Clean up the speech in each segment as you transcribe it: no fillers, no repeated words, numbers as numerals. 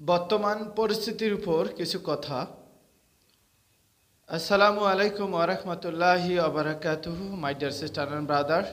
বর্তমান পরিস্থিতির উপর কিছু কথা। আসসালামু আলাইকুম ওয়া রাহমাতুল্লাহি ওয়া বারাকাতুহু। My dear sister and brother,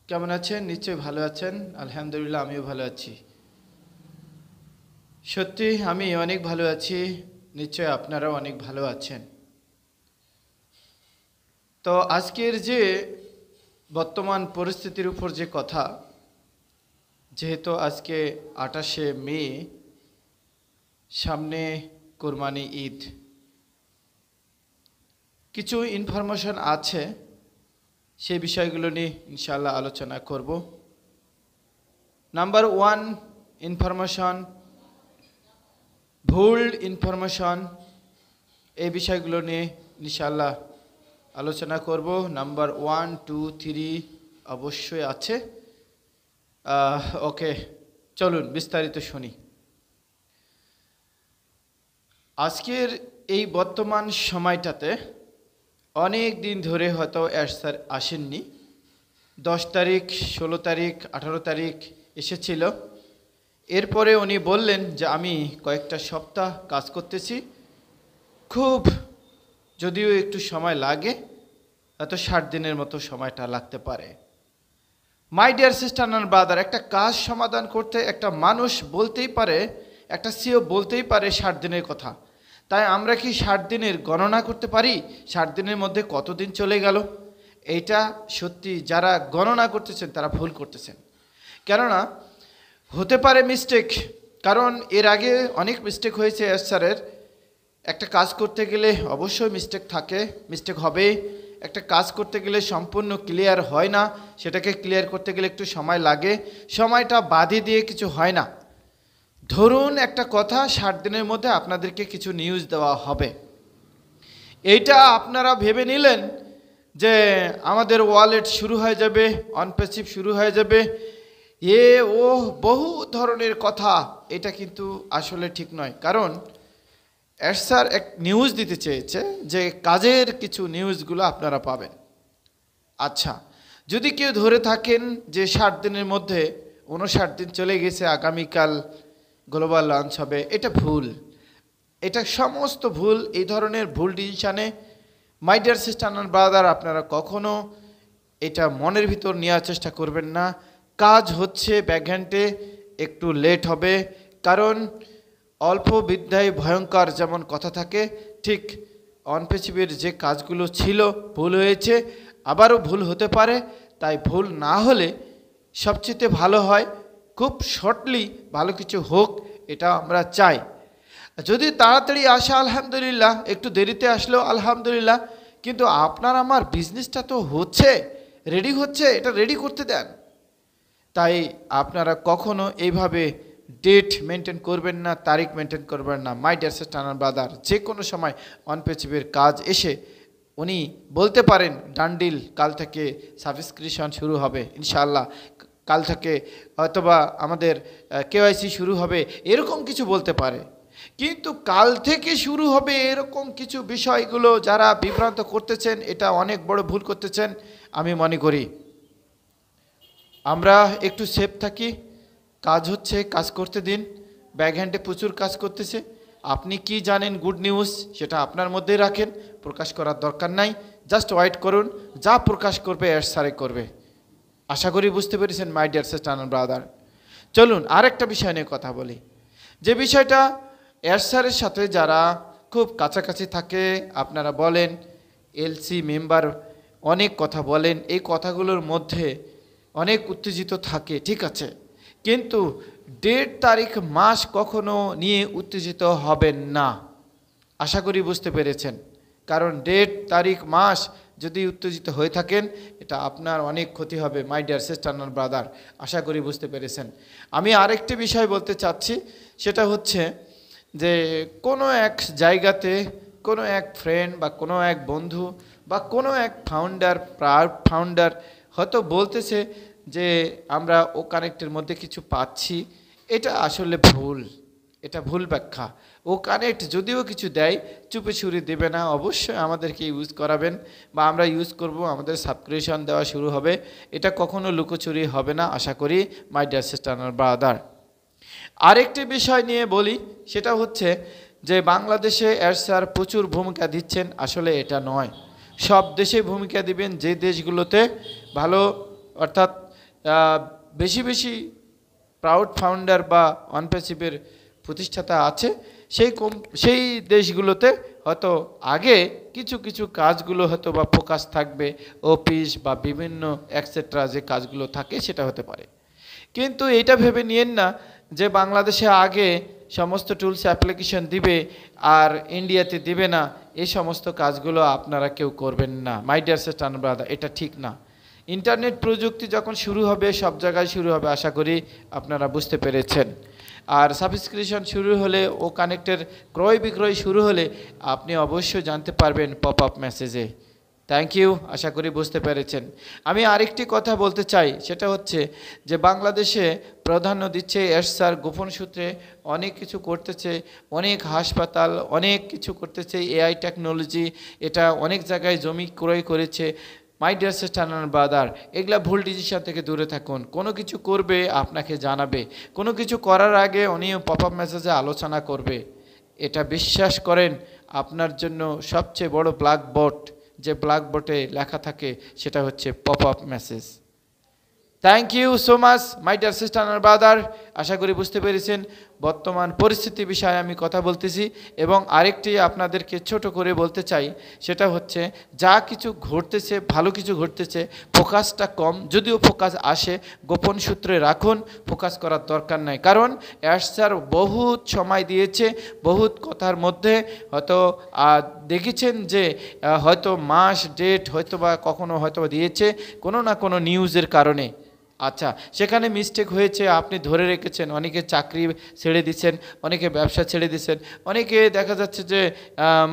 কেমন আছেন? নিশ্চয়ই ভালো আছেন। আলহামদুলিল্লাহ, আমিও ভালো আছি। সত্যি আমি অনেক ভালো আছি, নিশ্চয় আপনারাও অনেক ভালো আছেন। তো আজকের যে বর্তমান পরিস্থিতির উপর যে কথা, যেহেতু আজকে 28শে মে, সামনে কোরবানি ঈদ, কিছু ইনফরমেশন আছে, সেই বিষয়গুলো নিয়ে ইনশাআল্লাহ আলোচনা করব। নাম্বার 1, ইনফরমেশন, ভুল ইনফরমেশন, এই বিষয়গুলো নিয়ে ইনশাআল্লাহ আলোচনা করব। নাম্বার 1, 2, 3 অবশ্যই আছে। ওকে, চলুন বিস্তারিত শুনি। আজকের এই বর্তমান সময়টাতে অনেক দিন ধরে হয়তো স্যার আসেননি। 10 তারিখ, 16 তারিখ, 18 তারিখ এসেছিল। এরপরে উনি বললেন যে আমি কয়েকটা সপ্তাহ কাজ করতেছি, খুব যদিও একটু সময় লাগে, হয়তো 60 দিনের মতো সময়টা লাগতে পারে। মাই ডিয়ার সিস্টার অ্যান্ড ব্রাদার, একটা কাজ সমাধান করতে একটা মানুষ বলতেই পারে, একটা সিও বলতেই পারে 60 দিনের কথা। তাই আমরা কি 60 দিনের গণনা করতে পারি? 60 দিনের মধ্যে কতদিন চলে গেল? এইটা সত্যি যারা গণনা করতেছেন তারা ভুল করতেছেন। কেননা হতে পারে মিস্টেক, কারণ এর আগে অনেক মিস্টেক হয়েছে স্যারের। একটা কাজ করতে গেলে অবশ্যই মিস্টেক থাকে, মিস্টেক হবে। একটা কাজ করতে গেলে সম্পূর্ণ ক্লিয়ার হয় না, সেটাকে ক্লিয়ার করতে গেলে একটু সময় লাগে। সময়টা বাধে দিয়ে কিছু হয় না। ধরুন একটা কথা, 60 দিনের মধ্যে আপনাদেরকে কিছু নিউজ দেওয়া হবে। এইটা আপনারা ভেবে নিলেন যে আমাদের ওয়ালেট শুরু হয়ে যাবে, অনপ্যাসিভ শুরু হয়ে যাবে, ও বহু ধরনের কথা। এটা কিন্তু আসলে ঠিক নয়। কারণ স্যার এক নিউজ দিতে চেয়েছে যে কাজের কিছু নিউজগুলো আপনারা পাবেন। আচ্ছা, যদি কেউ ধরে থাকেন যে 60 দিনের মধ্যে 59 দিন চলে গেছে, আগামীকাল গ্লোবাল লঞ্চ হবে, এটা ভুল। এটা সমস্ত ভুল। এই ধরনের ভুল ডিসিশানে my dear sister and brother আপনারা কখনো এটা মনের ভিতর নেওয়ার চেষ্টা করবেন না। কাজ হচ্ছে ব্যাকহ্যান্ডে, একটু লেট হবে। কারণ অল্প বিদ্যায় ভয়ঙ্কর যেমন কথা থাকে, ঠিক অনপ্যাসিভের যে কাজগুলো ছিল ভুল হয়েছে, আবারও ভুল হতে পারে। তাই ভুল না হলে সবচেয়ে ভালো হয়, খুব শর্টলি ভালো কিছু হোক, এটা আমরা চাই। যদি তাড়াতাড়ি আসে আলহামদুলিল্লাহ, একটু দেরিতে আসলেও আলহামদুলিল্লাহ, কিন্তু আপনার আমার বিজনেসটা তো হচ্ছে, রেডি হচ্ছে, এটা রেডি করতে দেন। তাই আপনারা কখনো এইভাবে ডেট মেনটেন করবেন না, তারিখ মেনটেন করবেন না। My dear sister and brother, যে কোনো সময় অনপ্যাসিভের কাজ এসে উনি বলতে পারেন ডান্ডিল কাল থেকে সাবস্ক্রিপশন শুরু হবে ইনশাআল্লাহ, কাল থেকে হয়তোবা আমাদের কেওয়াইসি শুরু হবে, এরকম কিছু বলতে পারে। কিন্তু কাল থেকে শুরু হবে এরকম কিছু বিষয়গুলো যারা বিভ্রান্ত করতেছেন, এটা অনেক বড় ভুল করতেছেন আমি মনে করি। আমরা একটু সেফ থাকি। কাজ হচ্ছে, কাজ করতে দিন। ব্যাকহ্যান্ডে প্রচুর কাজ করতেছে। আপনি কি জানেন গুড নিউজ, সেটা আপনার মধ্যেই রাখেন, প্রকাশ করার দরকার নাই। জাস্ট ওয়েট করুন, যা প্রকাশ করবে স্যারে করবে। আশা করি বুঝতে পেরেছেন মাই ডিয়ার সিস্টার অ্যান্ড ব্রাদার। চলুন আরেকটা বিষয় নিয়ে কথা বলি। যে বিষয়টা স্যারের সাথে যারা খুব কাছাকাছি থাকে, আপনারা বলেন এলসি মেম্বার অনেক কথা বলেন, এই কথাগুলোর মধ্যে অনেক উত্তেজিত থাকে, ঠিক আছে, কিন্তু ডেট তারিখ মাস কখনো নিয়ে উত্তেজিত হবেন না। আশা করি বুঝতে পেরেছেন। কারণ ডেট তারিখ মাস যদি উত্তেজিত হয়ে থাকেন, এটা আপনার অনেক ক্ষতি হবে my dear sister and brother. আশা করি বুঝতে পেরেছেন। আমি আরেকটি বিষয় বলতে চাচ্ছি, সেটা হচ্ছে যে কোনো এক জায়গাতে কোনো এক ফ্রেন্ড বা কোনো এক বন্ধু বা কোনো এক ফাউন্ডার হয়তো বলতেছে যে আমরা ও কানেক্টের মধ্যে কিছু পাচ্ছি। এটা আসলে ভুল, এটা ভুল ব্যাখ্যা। ও কানেক্ট যদিও কিছু দেয়, চুপে ছুরি দেবে না, অবশ্যই আমাদেরকে ইউজ করাবেন বা আমরা ইউজ করব, আমাদের সাবস্ক্রিপশন দেওয়া শুরু হবে। এটা কখনো লুকোচুরি হবে না আশা করি মাই ডিয়ার সিস্টার অ্যান্ড ব্রাদার। আরেকটি বিষয় নিয়ে বলি, সেটা হচ্ছে যে বাংলাদেশে স্যার প্রচুর ভূমিকা দিচ্ছেন, আসলে এটা নয়। সব দেশে ভূমিকা দিবেন যে দেশগুলোতে ভালো, অর্থাৎ বেশি বেশি প্রাউড ফাউন্ডার বা অনপ্যাসিভের প্রতিষ্ঠাতা আছে, সেই দেশগুলোতে হয়তো আগে কিছু কিছু কাজগুলো হয়তো বা ফোকাস থাকবে, অফিস বা বিভিন্ন এক্সেট্রা যে কাজগুলো থাকে সেটা হতে পারে। কিন্তু এটা ভেবে নিয়েন না যে বাংলাদেশে আগে সমস্ত টুলস অ্যাপ্লিকেশন দিবে আর ইন্ডিয়াতে দিবে না, এই সমস্ত কাজগুলো আপনারা কেউ করবেন না my dear sister and brother, এটা ঠিক না। ইন্টারনেট প্রযুক্তি যখন শুরু হবে, সব জায়গায় শুরু হবে, আশা করি আপনারা বুঝতে পেরেছেন। আর সাবস্ক্রিপশন শুরু হলে ও কানেক্টের ক্রয় বিক্রয় শুরু হলে আপনি অবশ্যই জানতে পারবেন পপ আপ মেসেজে। থ্যাংক ইউ, আশা করি বুঝতে পেরেছেন। আমি আরেকটি কথা বলতে চাই, সেটা হচ্ছে যে বাংলাদেশে প্রাধান্য দিচ্ছে স্যার গোপন সূত্রে অনেক কিছু করতেছে, অনেক হাসপাতাল অনেক কিছু করতেছে, এআই টেকনোলজি, এটা অনেক জায়গায় জমি ক্রয় করেছে। My dear sister and brother, এগুলা ভুল ডিসিশন থেকে দূরে থাকুন। কোনো কিছু করবে আপনাকে জানাবে, কোনো কিছু করার আগে উনি পপ আপ মেসেজে আলোচনা করবে। এটা বিশ্বাস করেন, আপনার জন্য সবচেয়ে বড় ব্ল্যাকবোর্ড, যে ব্ল্যাকবোর্ডে লেখা থাকে সেটা হচ্ছে pop up message. Thank you so much my dear sister and brother, আশা করি বুঝতে পেরেছেন বর্তমান পরিস্থিতি বিষয়ে আমি কথা বলতেছি। এবং আরেকটি আপনাদেরকে ছোট করে বলতে চাই, সেটা হচ্ছে যা কিছু ঘটতেছে, ভালো কিছু ঘটতেছে, ফোকাসটা কম, যদিও ফোকাস আসে গোপন সূত্রে রাখুন, ফোকাস করার দরকার নাই। কারণ স্যার বহুত সময় দিয়েছে, বহুত কথার মধ্যে হয়তো দেখেছেন যে হয়তো মাস ডেট হয়তো বা কখনো হয়তো দিয়েছে কোনো না কোনো নিউজের কারণে। আচ্ছা, সেখানে মিস্টেক হয়েছে, আপনি ধরে রেখেছেন, অনেকে চাকরি ছেড়ে দিচ্ছেন, অনেকে ব্যবসা ছেড়ে দিচ্ছেন, অনেকে দেখা যাচ্ছে যে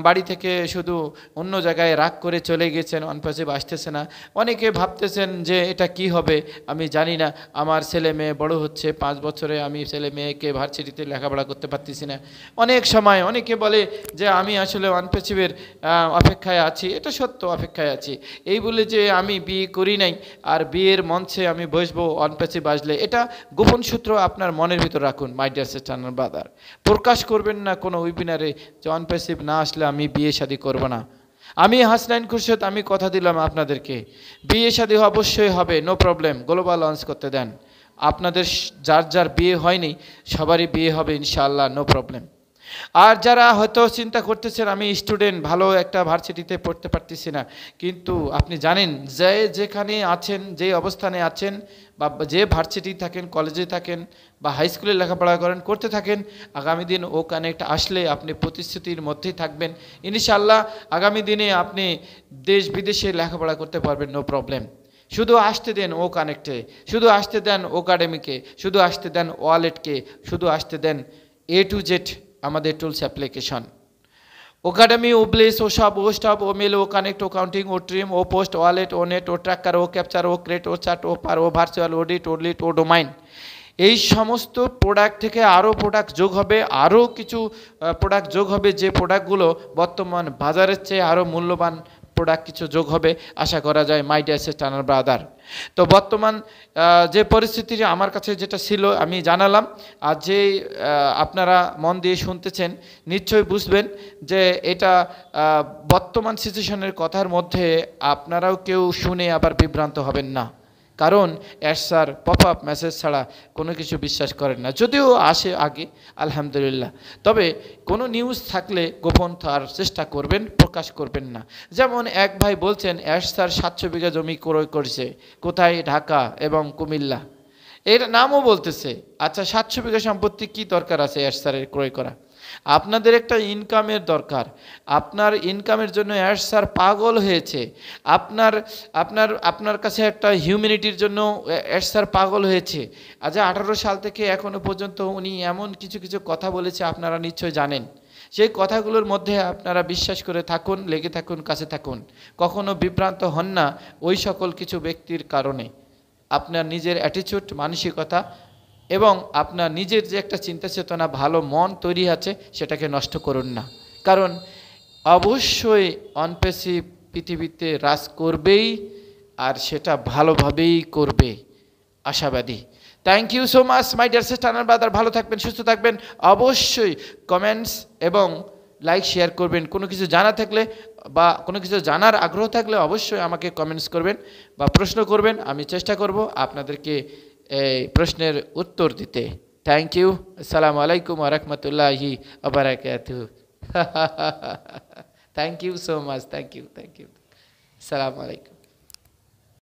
বাড়ি থেকে শুধু অন্য জায়গায় রাগ করে চলে গেছেন, অনপ্যাসিভ আসতেছে না। অনেকে ভাবতেছেন যে এটা কি হবে আমি জানি না, আমার ছেলে মেয়ে বড় হচ্ছে, 5 বছরে আমি ছেলে মেয়েকে ভার্সিটিতে লেখাপড়া করতে পারতেছি না। অনেক সময় অনেকে বলে যে আমি আসলে অনপ্যাসিভের অপেক্ষায় আছি, এটা সত্য, অপেক্ষায় আছি, এই বলে যে আমি বিয়ে করি নাই আর বিয়ের মঞ্চে আমি বসবো অনপ্যাসিভ আসলে, এটা গোপন সূত্র আপনার মনের ভিতর রাখুন my dear sister and brother. প্রকাশ করবেন না কোনো ওয়েবিনারে যে অনপ্যাসিভ না আসলে আমি বিয়ে শাদী করব না। আমি হাসনাইন খুরশেদ, আমি কথা দিলাম আপনাদেরকে, বিয়ে শাদী অবশ্যই হবে, নো প্রবলেম, গ্লোবাল লঞ্চ করতে দেন। আপনাদের যার যার বিয়ে হয়নি সবারই বিয়ে হবে ইনশাআল্লাহ, নো প্রবলেম। আর যারা হয়তো চিন্তা করতেছেন আমি স্টুডেন্ট, ভালো একটা ভার্সিটিতে পড়তে পারতেছি না, কিন্তু আপনি জানেন যে যেখানে আছেন, যে অবস্থানে আছেন, বা যে ভার্সিটি থাকেন, কলেজে থাকেন বা হাই স্কুলে লেখাপড়া করেন, করতে থাকেন, আগামী দিন ও কানেক্ট আসলে আপনি প্রতিশ্রুতির মধ্যেই থাকবেন ইনশাআল্লাহ। আগামী দিনে আপনি দেশ বিদেশে লেখাপড়া করতে পারবেন, নো প্রবলেম। শুধু আসতে দেন ও কানেক্টে, শুধু আসতে দেন একাডেমিকে, শুধু আসতে দেন ওয়ালেটকে, শুধু আসতে দেন A to Z আমাদের টুলস অ্যাপ্লিকেশন। একাডেমি, ও প্লেস, ও সব, ও স্টপ, ও মেল, ও কানেক্ট, ও কাউন্টিং, ও ট্রিম, ও পোস্ট, ওয়ালেট, ও নেট, ও ট্র্যাকার, ও ক্যাপচার, ও ক্রেট, ও চার্ট, ও পার, ও ভার্চুয়াল, অডিট, ও লিট, ও ডোমাইন, এই সমস্ত প্রোডাক্ট থেকে আরও প্রোডাক্ট যোগ হবে, আরও কিছু প্রোডাক্ট যোগ হবে, যে প্রোডাক্টগুলো বর্তমান বাজারের চেয়ে আরও মূল্যবান প্রোডাক্ট কিছু যোগ হবে আশা করা যায় my dear sister and brother. তো বর্তমান যে পরিস্থিতি আমার কাছে যেটা ছিল আমি জানালাম, আর যে আপনারা মন দিয়ে শুনতেছেন নিশ্চয়ই বুঝবেন যে এটা বর্তমান সিচুয়েশনের কথার মধ্যে আপনারাও কেউ শুনে আবার বিভ্রান্ত হবেন না। কারণ স্যার পপ আপ মেসেজ ছাড়া কোনো কিছু বিশ্বাস করেন না, যদিও আসে আগে আলহামদুলিল্লাহ। তবে কোনো নিউজ থাকলে গোপন থাকার চেষ্টা করবেন, প্রকাশ করবেন না। যেমন এক ভাই বলছেন স্যার 700 বিঘা জমি ক্রয় করেছে, কোথায়? ঢাকা এবং কুমিল্লা, এর নামও বলতেছে। আচ্ছা, 700 বিঘা সম্পত্তি কি দরকার আছে স্যারের ক্রয় করা? আপনাদের একটা ইনকামের দরকার, আপনার ইনকামের জন্য স্যার পাগল হয়েছে। আপনার আপনার আপনার কাছে একটা হিউম্যানিটির জন্য স্যার পাগল হয়েছে। আজ 18 সাল থেকে এখনো পর্যন্ত উনি এমন কিছু কিছু কথা বলেছে, আপনারা নিশ্চয় জানেন। সেই কথাগুলোর মধ্যে আপনারা বিশ্বাস করে থাকুন, লেগে থাকুন, কাছে থাকুন, কখনো বিভ্রান্ত হন না ওই সকল কিছু ব্যক্তির কারণে। আপনার নিজের অ্যাটিটিউড, মানসিকতা এবং আপনার নিজের যে একটা চিন্তা চেতনা, ভালো মন তৈরি আছে, সেটাকে নষ্ট করুন না। কারণ অবশ্যই অনপ্যাসিভ পৃথিবীতে রাজ করবেই, আর সেটা ভালোভাবেই করবে, আশাবাদী। Thank you so much my dear sister and brother. ভালো থাকবেন, সুস্থ থাকবেন। অবশ্যই কমেন্টস এবং লাইক শেয়ার করবেন। কোনো কিছু জানা থাকলে বা কোনো কিছু জানার আগ্রহ থাকলে অবশ্যই আমাকে কমেন্টস করবেন বা প্রশ্ন করবেন। আমি চেষ্টা করব আপনাদেরকে এই প্রশ্নের উত্তর দিতে। Thank you. আসসালামু আলাইকুম ওয়া রাহমাতুল্লাহি ওয়া বারাকাতুহু। Thank you so much, thank you. আসসালামু আলাইকুম।